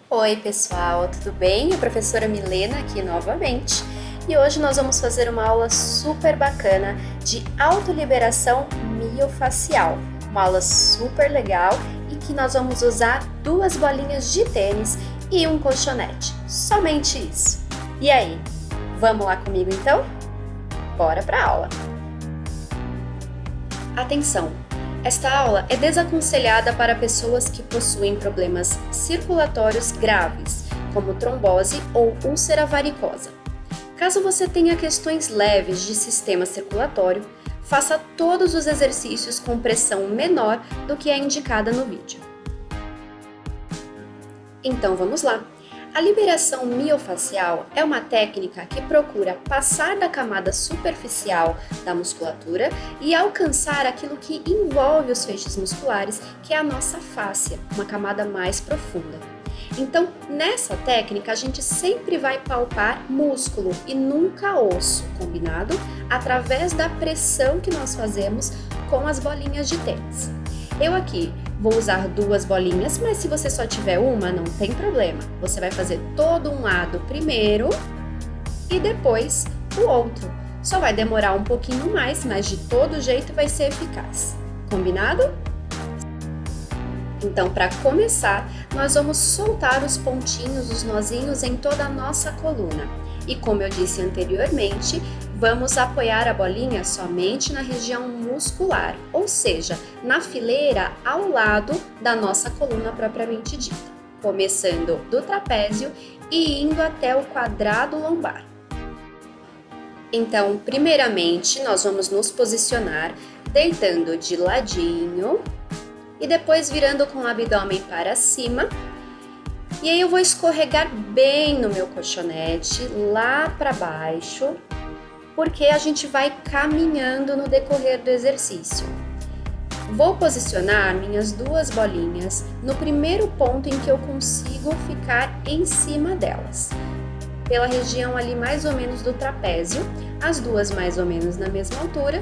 Oi pessoal, tudo bem? A professora Milena aqui novamente e hoje nós vamos fazer uma aula super bacana de autoliberação miofacial. Uma aula super legal e que nós vamos usar 2 bolinhas de tênis e um colchonete. Somente isso. E aí, vamos lá comigo então? Bora para a aula! Atenção! Esta aula é desaconselhada para pessoas que possuem problemas circulatórios graves, como trombose ou úlcera varicosa. Caso você tenha questões leves de sistema circulatório, faça todos os exercícios com pressão menor do que é indicada no vídeo. Então vamos lá! A liberação miofacial é uma técnica que procura passar da camada superficial da musculatura e alcançar aquilo que envolve os feixes musculares, que é a nossa fáscia, uma camada mais profunda. Então, nessa técnica, a gente sempre vai palpar músculo e nunca osso, combinado? Através da pressão que nós fazemos com as bolinhas de tênis. Eu aqui vou usar 2 bolinhas, mas se você só tiver uma, não tem problema. Você vai fazer todo um lado primeiro e depois o outro. Só vai demorar um pouquinho mais, mas de todo jeito vai ser eficaz. Combinado? Então, para começar, nós vamos soltar os pontinhos, os nozinhos em toda a nossa coluna. E como eu disse anteriormente, vamos apoiar a bolinha somente na região muscular, ou seja, na fileira ao lado da nossa coluna propriamente dita, começando do trapézio e indo até o quadrado lombar. Então, primeiramente, nós vamos nos posicionar deitando de ladinho e depois virando com o abdômen para cima. E aí eu vou escorregar bem no meu colchonete, lá para baixo, porque a gente vai caminhando no decorrer do exercício. Vou posicionar minhas 2 bolinhas no primeiro ponto em que eu consigo ficar em cima delas, pela região ali mais ou menos do trapézio, as 2 mais ou menos na mesma altura,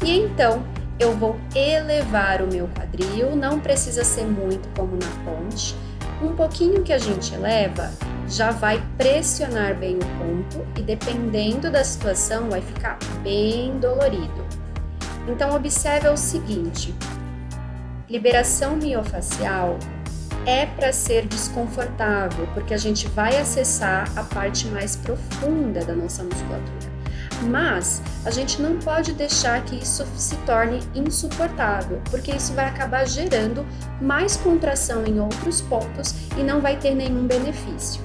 e então eu vou elevar o meu quadril, não precisa ser muito como na ponte. Um pouquinho que a gente eleva já vai pressionar bem o ponto e dependendo da situação vai ficar bem dolorido. Então observe o seguinte, liberação miofacial é para ser desconfortável, porque a gente vai acessar a parte mais profunda da nossa musculatura. Mas a gente não pode deixar que isso se torne insuportável, porque isso vai acabar gerando mais contração em outros pontos e não vai ter nenhum benefício.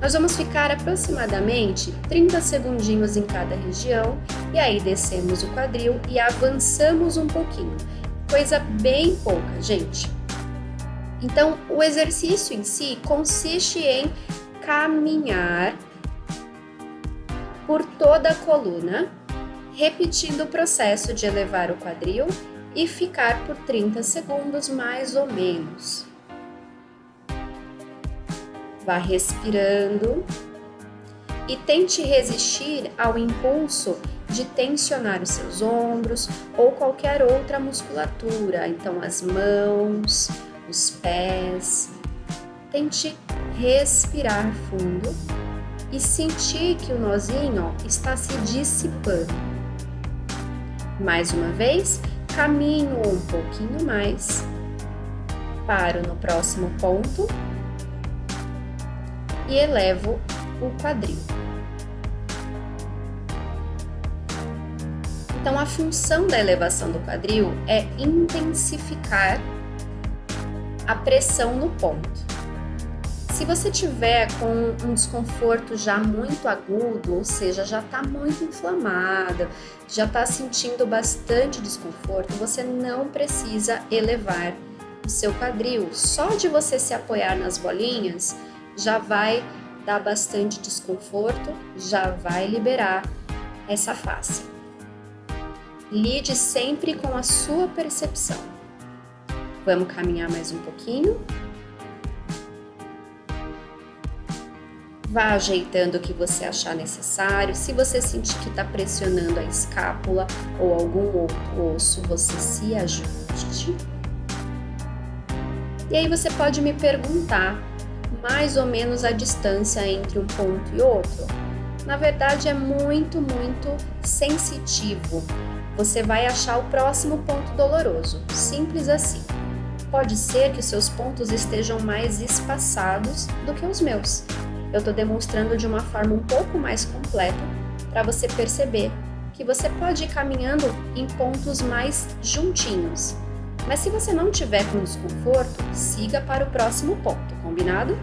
Nós vamos ficar aproximadamente 30 segundinhos em cada região e aí descemos o quadril e avançamos um pouquinho. Coisa bem pouca, gente. Então, o exercício em si consiste em caminhar por toda a coluna, repetindo o processo de elevar o quadril e ficar por 30 segundos mais ou menos. Vá respirando e tente resistir ao impulso de tensionar os seus ombros ou qualquer outra musculatura, então as mãos, os pés. Tente respirar fundo e sentir que o nozinho está se dissipando. Mais uma vez, caminho um pouquinho mais, paro no próximo ponto e elevo o quadril. Então, a função da elevação do quadril é intensificar a pressão no ponto. Se você tiver com um desconforto já muito agudo, ou seja, já está muito inflamada, já está sentindo bastante desconforto, você não precisa elevar o seu quadril. Só de você se apoiar nas bolinhas já vai dar bastante desconforto, já vai liberar essa face. Lide sempre com a sua percepção. Vamos caminhar mais um pouquinho. Vá ajeitando o que você achar necessário. Se você sentir que está pressionando a escápula ou algum outro osso, você se ajuste. E aí você pode me perguntar, mais ou menos a distância entre um ponto e outro? Na verdade, é muito, muito sensitivo. Você vai achar o próximo ponto doloroso, simples assim. Pode ser que os seus pontos estejam mais espaçados do que os meus. Eu estou demonstrando de uma forma um pouco mais completa para você perceber que você pode ir caminhando em pontos mais juntinhos. Mas se você não tiver com desconforto, siga para o próximo ponto, combinado?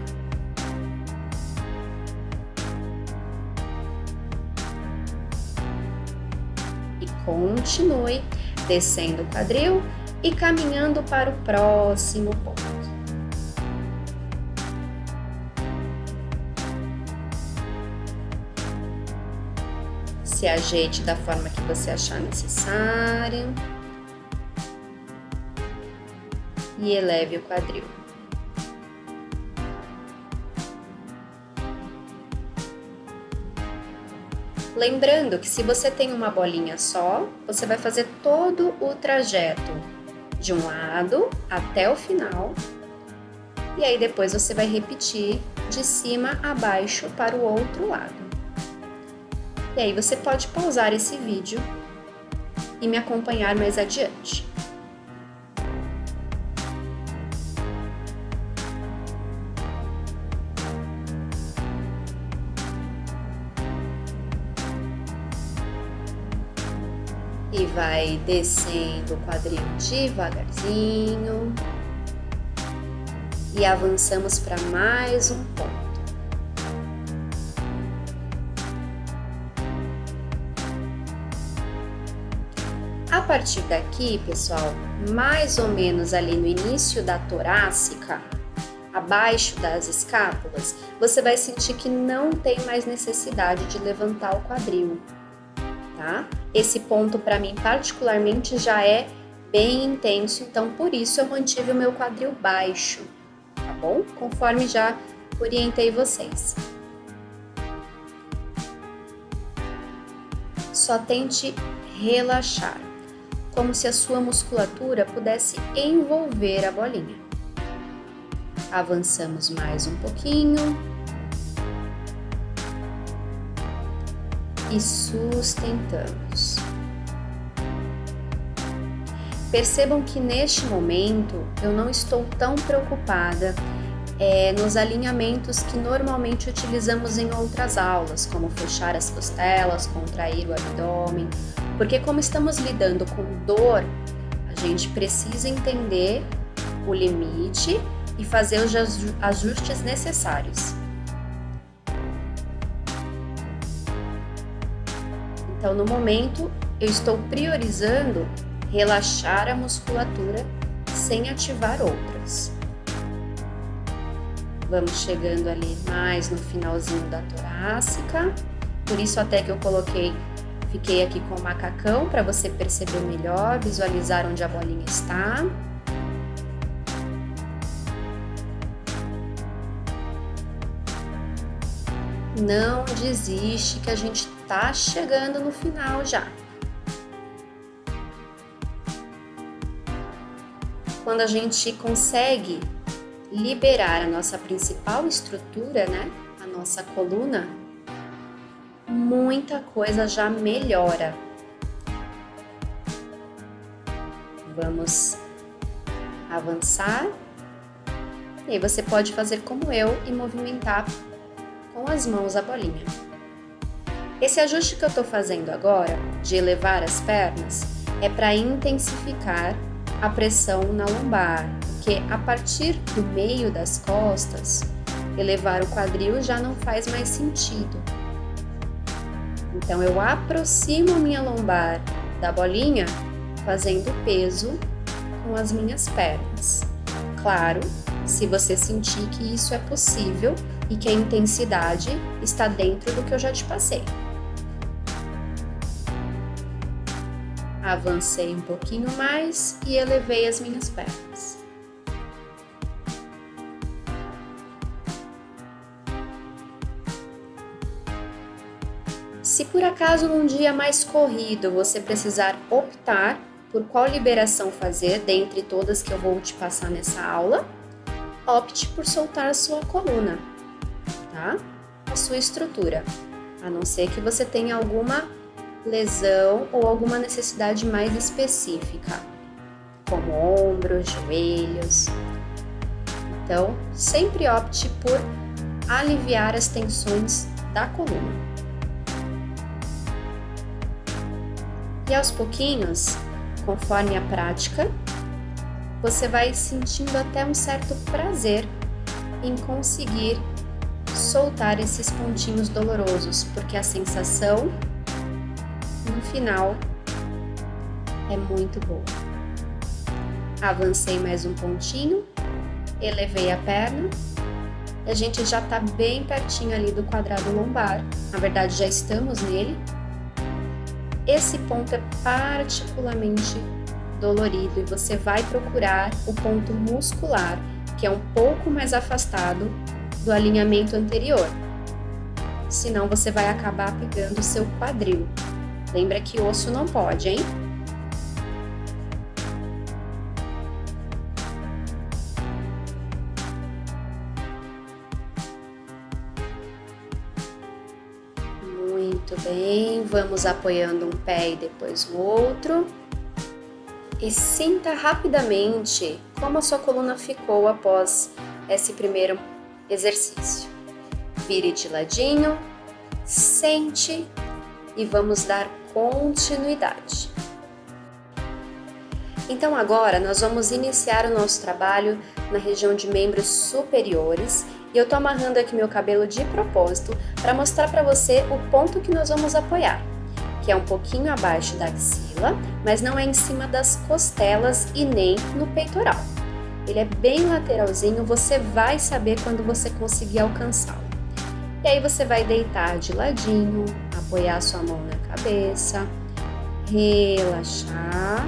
E continue descendo o quadril e caminhando para o próximo ponto. Se ajeite da forma que você achar necessária e eleve o quadril. Lembrando que se você tem uma bolinha só, você vai fazer todo o trajeto de um lado até o final e aí depois você vai repetir de cima a baixo para o outro lado. E aí você pode pausar esse vídeo e me acompanhar mais adiante. E vai descendo o quadril devagarzinho. E avançamos para mais um ponto. A partir daqui, pessoal, mais ou menos ali no início da torácica, abaixo das escápulas, você vai sentir que não tem mais necessidade de levantar o quadril, tá? Esse ponto, para mim, particularmente, já é bem intenso, então por isso eu mantive o meu quadril baixo, tá bom? Conforme já orientei vocês. Só tente relaxar, como se a sua musculatura pudesse envolver a bolinha. Avançamos mais um pouquinho e sustentamos. Percebam que neste momento eu não estou tão preocupada nos alinhamentos que normalmente utilizamos em outras aulas, como fechar as costelas, contrair o abdômen, porque como estamos lidando com dor, a gente precisa entender o limite e fazer os ajustes necessários. Então, no momento, eu estou priorizando relaxar a musculatura sem ativar outras. Vamos chegando ali mais no finalzinho da torácica, por isso até que eu fiquei aqui com o macacão para você perceber melhor, visualizar onde a bolinha está. Não desiste que a gente tá chegando no final já. Quando a gente consegue liberar a nossa principal estrutura, né, a nossa coluna, muita coisa já melhora. Vamos avançar. E aí você pode fazer como eu e movimentar com as mãos a bolinha. Esse ajuste que eu tô fazendo agora, de elevar as pernas, é para intensificar a pressão na lombar, porque a partir do meio das costas, elevar o quadril já não faz mais sentido. Então eu aproximo a minha lombar da bolinha, fazendo peso com as minhas pernas. Claro, se você sentir que isso é possível e que a intensidade está dentro do que eu já te passei. Avancei um pouquinho mais e elevei as minhas pernas. Se por acaso num dia mais corrido você precisar optar por qual liberação fazer dentre todas que eu vou te passar nessa aula, opte por soltar a sua coluna, tá? A sua estrutura, a não ser que você tenha alguma lesão ou alguma necessidade mais específica, como ombros, joelhos. Então, sempre opte por aliviar as tensões da coluna. E aos pouquinhos, conforme a prática, você vai sentindo até um certo prazer em conseguir soltar esses pontinhos dolorosos, porque a sensação no final é muito boa. Avancei mais um pontinho, elevei a perna e a gente já está bem pertinho ali do quadrado lombar. Na verdade, já estamos nele. Esse ponto é particularmente dolorido e você vai procurar o ponto muscular, que é um pouco mais afastado do alinhamento anterior. Senão você vai acabar pegando o seu quadril. Lembra que osso não pode, hein? Muito bem, vamos apoiando um pé e depois o outro. E sinta rapidamente como a sua coluna ficou após esse primeiro exercício. Vire de ladinho, sente e vamos dar continuidade. Então agora nós vamos iniciar o nosso trabalho na região de membros superiores e eu tô amarrando aqui meu cabelo de propósito para mostrar para você o ponto que nós vamos apoiar, que é um pouquinho abaixo da axila, mas não é em cima das costelas e nem no peitoral. Ele é bem lateralzinho, você vai saber quando você conseguir alcançá-lo. E aí você vai deitar de ladinho, apoiar sua mão na cabeça, relaxar.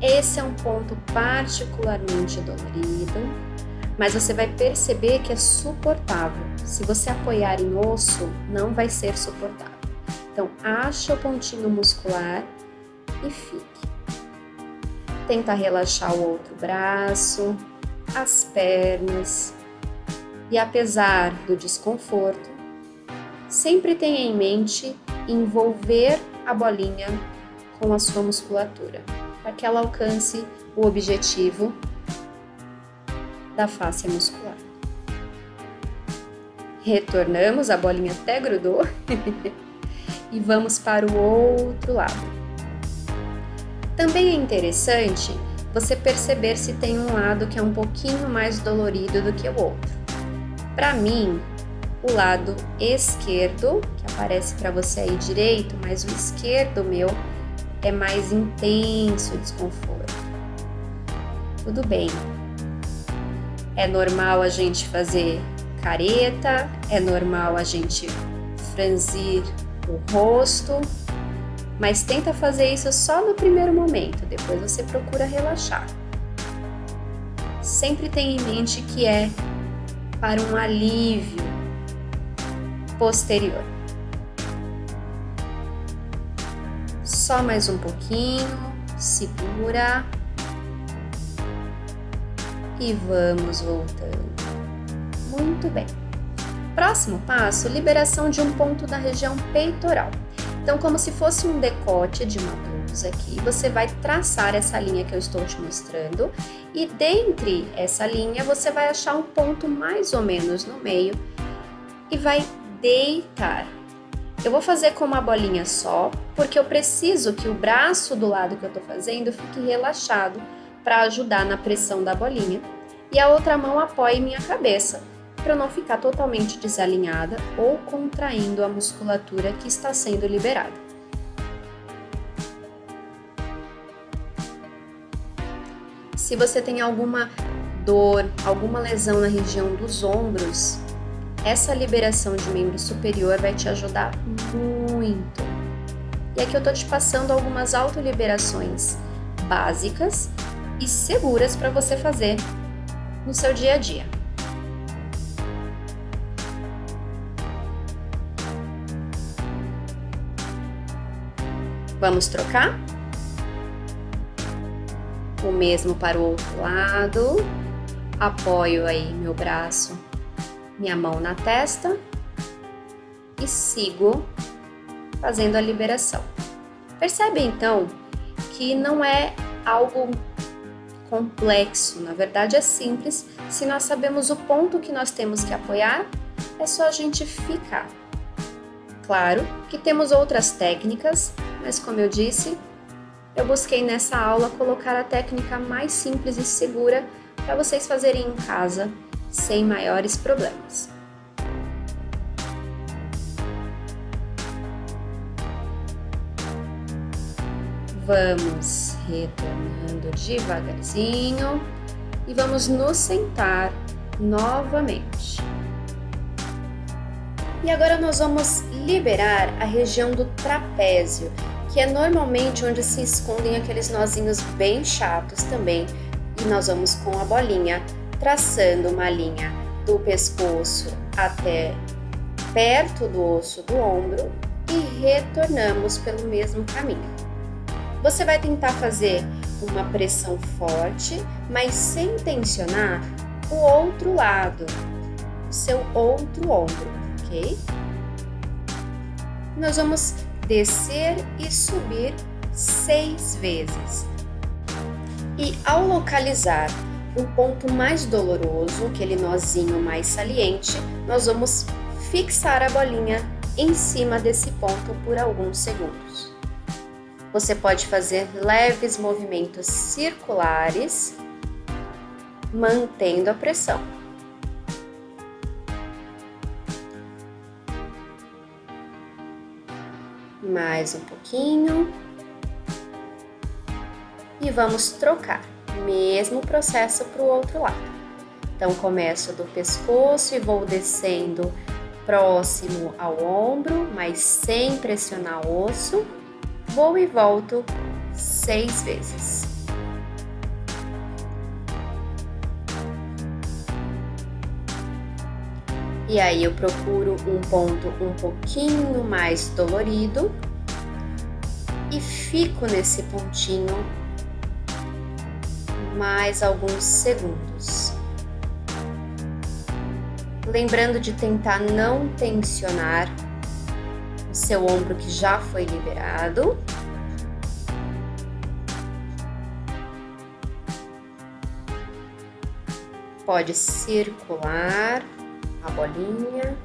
Esse é um ponto particularmente dolorido, mas você vai perceber que é suportável. Se você apoiar em osso, não vai ser suportável. Então, acha o pontinho muscular e fique. Tenta relaxar o outro braço, as pernas. E apesar do desconforto, sempre tenha em mente envolver a bolinha com a sua musculatura, para que ela alcance o objetivo da fáscia muscular. Retornamos, a bolinha até grudou. E vamos para o outro lado. Também é interessante você perceber se tem um lado que é um pouquinho mais dolorido do que o outro. Para mim, o lado esquerdo, que aparece para você aí direito, mas o esquerdo meu é mais intenso o desconforto. Tudo bem. É normal a gente fazer careta, é normal a gente franzir o rosto, mas tenta fazer isso só no primeiro momento, depois você procura relaxar. Sempre tenha em mente que é para um alívio posterior. Só mais um pouquinho, segura e vamos voltando. Muito bem. Próximo passo, liberação de um ponto da região peitoral. Então, como se fosse um decote de uma blusa aqui, você vai traçar essa linha que eu estou te mostrando e dentre essa linha você vai achar um ponto mais ou menos no meio e vai deitar. Eu vou fazer com uma bolinha só, porque eu preciso que o braço do lado que eu estou fazendo fique relaxado para ajudar na pressão da bolinha e a outra mão apoie minha cabeça, para eu não ficar totalmente desalinhada ou contraindo a musculatura que está sendo liberada. Se você tem alguma dor, alguma lesão na região dos ombros, essa liberação de membro superior vai te ajudar muito. E aqui eu tô te passando algumas autoliberações básicas e seguras para você fazer no seu dia a dia. Vamos trocar? O mesmo para o outro lado. Apoio aí meu braço, minha mão na testa e sigo fazendo a liberação. Percebe então que não é algo complexo, na verdade é simples. Se nós sabemos o ponto que nós temos que apoiar, é só a gente ficar. Claro que temos outras técnicas, mas como eu disse, eu busquei nessa aula colocar a técnica mais simples e segura para vocês fazerem em casa sem maiores problemas. Vamos retornando devagarzinho e vamos nos sentar novamente. E agora nós vamos liberar a região do trapézio, que é normalmente onde se escondem aqueles nozinhos bem chatos também. E nós vamos com a bolinha traçando uma linha do pescoço até perto do osso do ombro e retornamos pelo mesmo caminho. Você vai tentar fazer uma pressão forte, mas sem tensionar o outro lado, o seu outro ombro, ok? Nós vamos descer e subir 6 vezes. E ao localizar um ponto mais doloroso, aquele nozinho mais saliente, nós vamos fixar a bolinha em cima desse ponto por alguns segundos. Você pode fazer leves movimentos circulares, mantendo a pressão. Mais um pouquinho. E vamos trocar. Mesmo processo para o outro lado. Então, começo do pescoço e vou descendo próximo ao ombro, mas sem pressionar o osso. Vou e volto 6 vezes. E aí eu procuro um ponto um pouquinho mais dolorido e fico nesse pontinho mais alguns segundos. Lembrando de tentar não tensionar o seu ombro que já foi liberado. Pode circular a bolinha.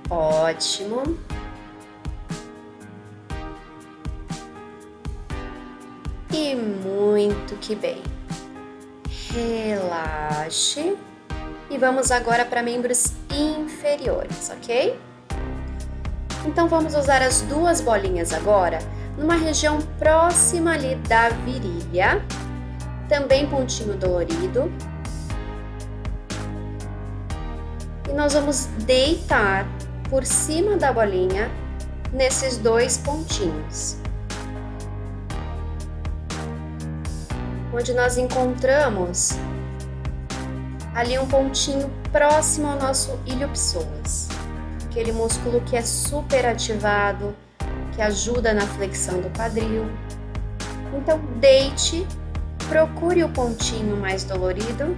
Ótimo. E muito que bem. Relaxe. E vamos agora para membros inferiores, ok? Então vamos usar as duas bolinhas agora numa região próxima ali da virilha, também pontinho dolorido. E nós vamos deitar por cima da bolinha nesses dois pontinhos, onde nós encontramos ali um pontinho próximo ao nosso ilho-psoas, aquele músculo que é super ativado, que ajuda na flexão do quadril. Então deite, procure o pontinho mais dolorido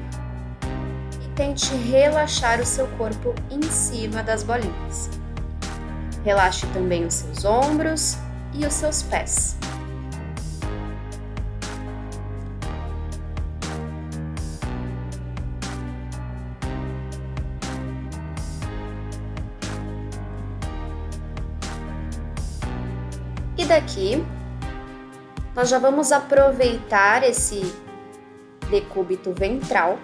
e tente relaxar o seu corpo em cima das bolinhas. Relaxe também os seus ombros e os seus pés. E daqui, nós já vamos aproveitar esse decúbito ventral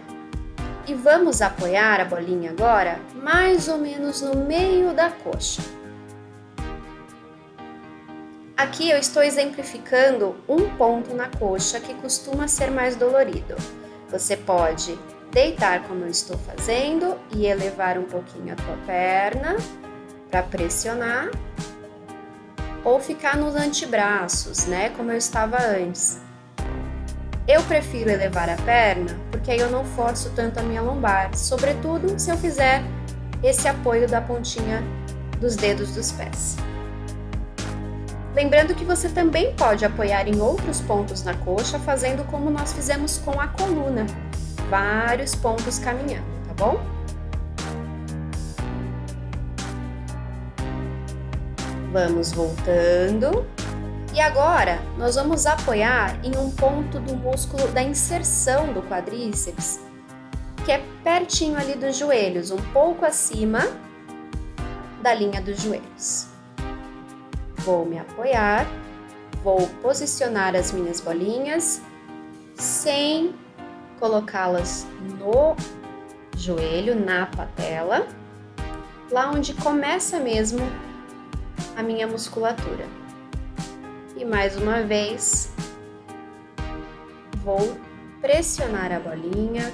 e vamos apoiar a bolinha agora mais ou menos no meio da coxa. Aqui eu estou exemplificando um ponto na coxa que costuma ser mais dolorido. Você pode deitar como eu estou fazendo e elevar um pouquinho a tua perna para pressionar, ou ficar nos antebraços, né, como eu estava antes. Eu prefiro elevar a perna porque aí eu não forço tanto a minha lombar, sobretudo se eu fizer esse apoio da pontinha dos dedos dos pés. Lembrando que você também pode apoiar em outros pontos na coxa, fazendo como nós fizemos com a coluna, vários pontos caminhando, tá bom? Vamos voltando. E agora, nós vamos apoiar em um ponto do músculo da inserção do quadríceps, que é pertinho ali dos joelhos, um pouco acima da linha dos joelhos. Vou me apoiar, vou posicionar as minhas bolinhas sem colocá-las no joelho, na patela, lá onde começa mesmo a minha musculatura. E mais uma vez, vou pressionar a bolinha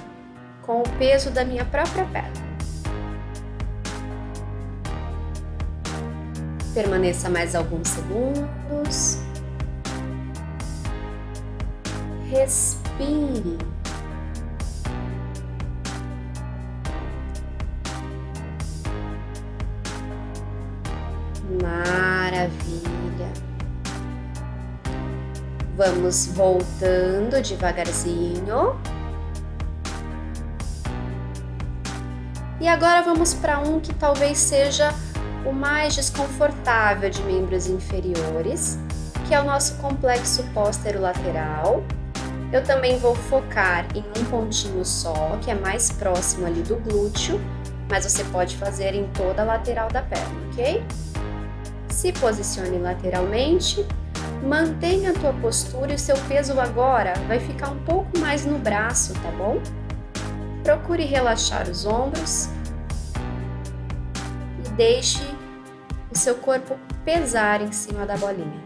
com o peso da minha própria perna. Permaneça mais alguns segundos. Respire. Maravilha. Vamos voltando devagarzinho. E agora vamos para um que talvez seja o mais desconfortável de membros inferiores, que é o nosso complexo pós-lateral. Eu também vou focar em um pontinho só, que é mais próximo ali do glúteo, mas você pode fazer em toda a lateral da perna, ok? Se posicione lateralmente, mantenha a tua postura e o seu peso agora vai ficar um pouco mais no braço, tá bom? Procure relaxar os ombros e deixe o seu corpo pesar em cima da bolinha.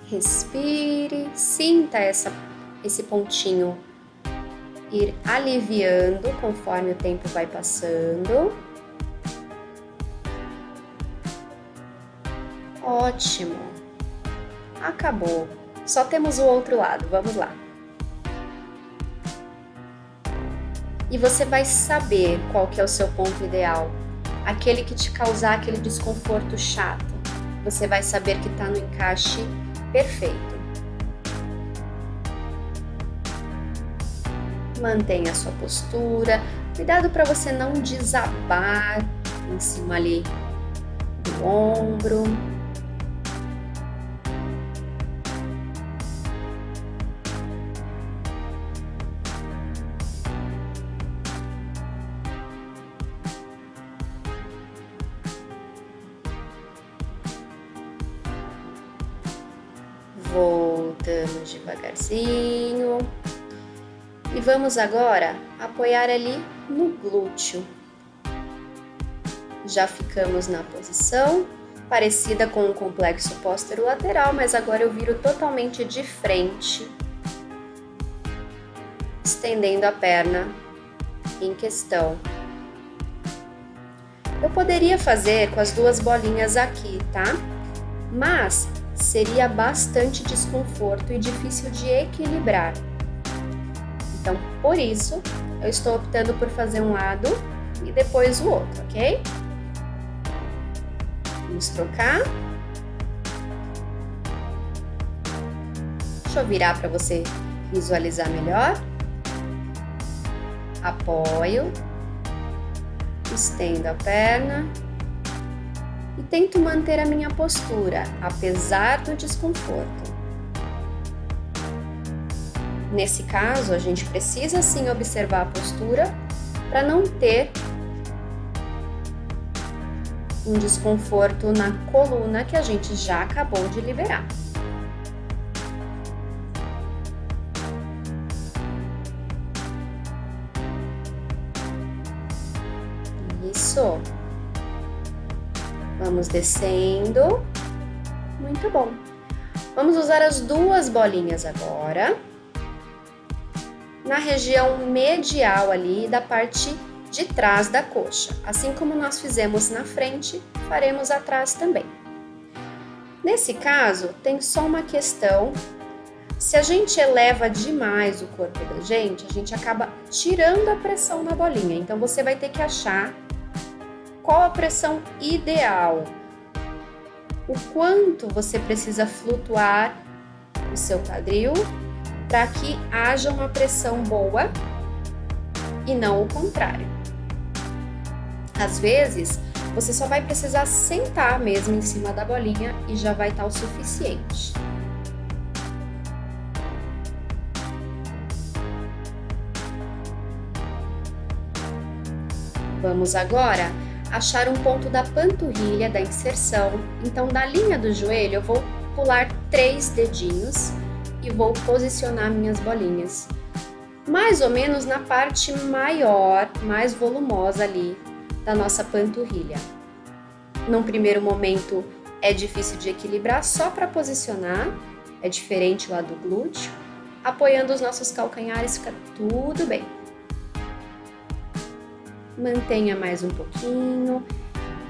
Respire, sinta esse pontinho ir aliviando conforme o tempo vai passando. Ótimo! Acabou! Só temos o outro lado, vamos lá. E você vai saber qual que é o seu ponto ideal, aquele que te causar aquele desconforto chato. Você vai saber que está no encaixe perfeito. Mantenha a sua postura, cuidado para você não desabar em cima ali do ombro. Voltando devagarzinho. E vamos agora apoiar ali no glúteo. Já ficamos na posição parecida com o complexo posterolateral, mas agora eu viro totalmente de frente, estendendo a perna em questão. Eu poderia fazer com as duas bolinhas aqui, tá? Mas seria bastante desconforto e difícil de equilibrar. Então, por isso, eu estou optando por fazer um lado e depois o outro, ok? Vamos trocar. Deixa eu virar para você visualizar melhor. Apoio. Estendo a perna. E tento manter a minha postura, apesar do desconforto. Nesse caso, a gente precisa sim observar a postura para não ter um desconforto na coluna que a gente já acabou de liberar. Isso. Vamos descendo. Muito bom. Vamos usar as duas bolinhas agora na região medial ali da parte de trás da coxa. Assim como nós fizemos na frente, faremos atrás também. Nesse caso, tem só uma questão. Se a gente eleva demais o corpo da gente, a gente acaba tirando a pressão na bolinha. Então você vai ter que achar qual a pressão ideal. O quanto você precisa flutuar o seu quadril para que haja uma pressão boa e não o contrário. Às vezes, você só vai precisar sentar mesmo em cima da bolinha e já vai estar o suficiente. Vamos agora achar um ponto da panturrilha da inserção. Então, da linha do joelho, eu vou pular 3 dedinhos e vou posicionar minhas bolinhas. Mais ou menos na parte maior, mais volumosa ali da nossa panturrilha. Num primeiro momento é difícil de equilibrar, só para posicionar, é diferente lá do glúteo. Apoiando os nossos calcanhares fica tudo bem. Mantenha mais um pouquinho.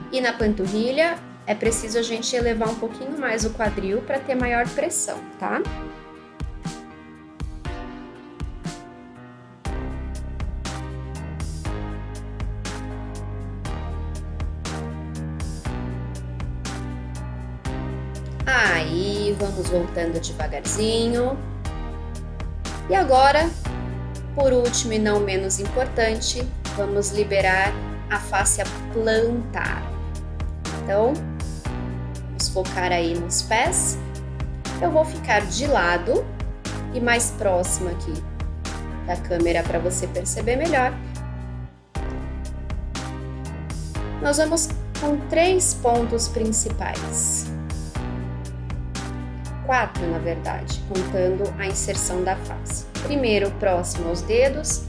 E na panturrilha é preciso a gente elevar um pouquinho mais o quadril para ter maior pressão, tá? Aí, vamos voltando devagarzinho. E agora, por último e não menos importante, vamos liberar a fáscia plantar. Então, vamos focar aí nos pés. Eu vou ficar de lado e mais próximo aqui da câmera para você perceber melhor. Nós vamos com 3 pontos principais. 4, na verdade, contando a inserção da face. Primeiro, próximo aos dedos,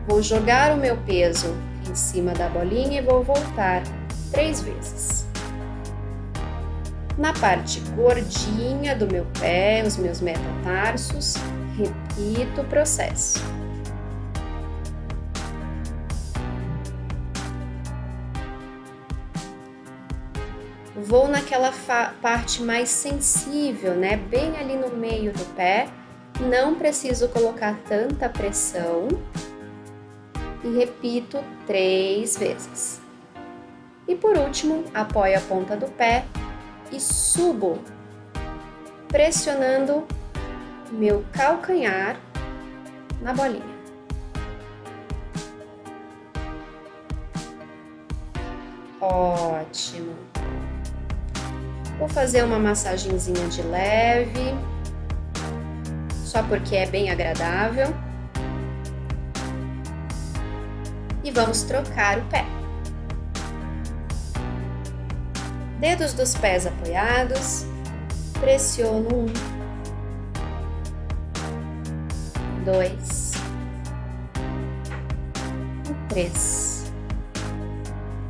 vou jogar o meu peso em cima da bolinha e vou voltar 3 vezes. Na parte gordinha do meu pé, os meus metatarsos, repito o processo. Vou naquela parte mais sensível, né? Bem ali no meio do pé. Não preciso colocar tanta pressão. E repito 3 vezes. E por último, apoio a ponta do pé e subo, pressionando meu calcanhar na bolinha. Ótimo! Vou fazer uma massagenzinha de leve, só porque é bem agradável. E vamos trocar o pé. Dedos dos pés apoiados, pressiono 1, 2, 3.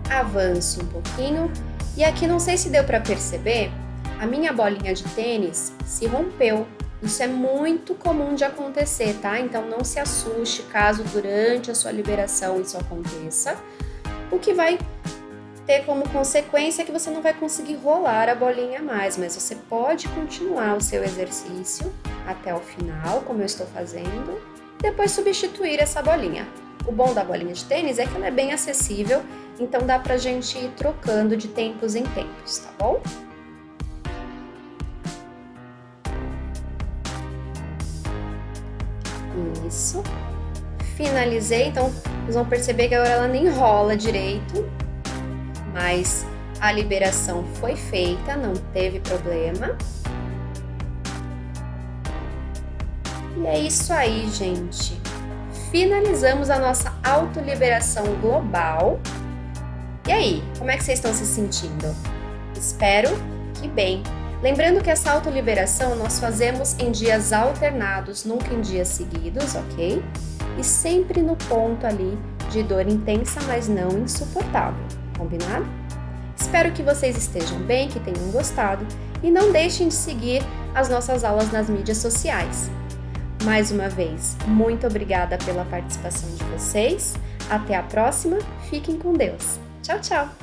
Avanço um pouquinho. E aqui não sei se deu para perceber, a minha bolinha de tênis se rompeu. Isso é muito comum de acontecer, tá? Então não se assuste caso durante a sua liberação isso aconteça. O que vai ter como consequência que você não vai conseguir rolar a bolinha mais, mas você pode continuar o seu exercício até o final, como eu estou fazendo, depois substituir essa bolinha. O bom da bolinha de tênis é que ela é bem acessível, então dá pra gente ir trocando de tempos em tempos, tá bom? Isso. Finalizei, então vocês vão perceber que agora ela nem rola direito, mas a liberação foi feita, não teve problema. E é isso aí, gente. Finalizamos a nossa autoliberação global. E aí, como é que vocês estão se sentindo? Espero que bem. Lembrando que essa autoliberação nós fazemos em dias alternados, nunca em dias seguidos, ok? E sempre no ponto ali de dor intensa, mas não insuportável, combinado? Espero que vocês estejam bem, que tenham gostado e não deixem de seguir as nossas aulas nas mídias sociais. Mais uma vez, muito obrigada pela participação de vocês. Até a próxima. Fiquem com Deus. Tchau, tchau!